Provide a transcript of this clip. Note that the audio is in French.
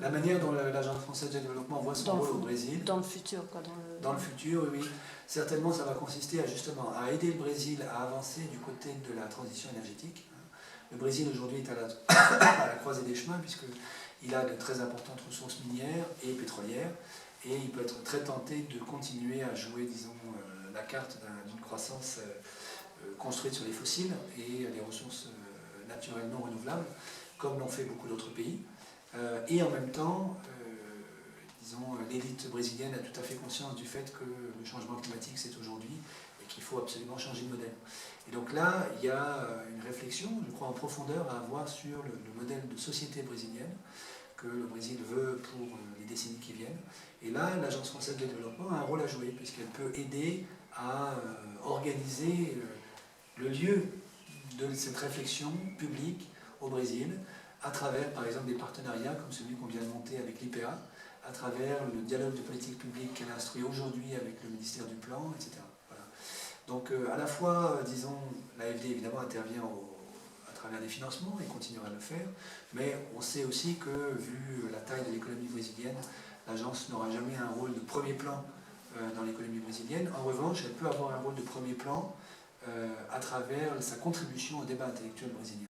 La manière dont l'Agence française de développement voit son rôle au Brésil. Dans le futur, quoi. Dans le futur, oui. Certainement, ça va consister justement à aider le Brésil à avancer du côté de la transition énergétique. Le Brésil aujourd'hui est à la croisée des chemins puisqu'il a de très importantes ressources minières et pétrolières et il peut être très tenté de continuer à jouer, disons, la carte d'une croissance construite sur les fossiles et les ressources naturelles non renouvelables, comme l'ont fait beaucoup d'autres pays. Et en même temps, disons, l'élite brésilienne a tout à fait conscience du fait que le changement climatique c'est aujourd'hui et qu'il faut absolument changer de modèle. Et donc là, il y a une réflexion, je crois, en profondeur à avoir sur le modèle de société brésilienne que le Brésil veut pour les décennies qui viennent. Et là, l'Agence française de développement a un rôle à jouer, puisqu'elle peut aider à organiser le lieu de cette réflexion publique au Brésil, à travers, par exemple, des partenariats comme celui qu'on vient de monter avec l'IPA, à travers le dialogue de politique publique qu'elle instruit aujourd'hui avec le ministère du Plan, etc. Voilà. Donc, à la fois, disons, l'AFD, évidemment, intervient à travers des financements et continuera à le faire, mais on sait aussi que, vu la taille de l'économie brésilienne, l'agence n'aura jamais un rôle de premier plan dans l'économie brésilienne. En revanche, elle peut avoir un rôle de premier plan à travers sa contribution au débat intellectuel brésilien.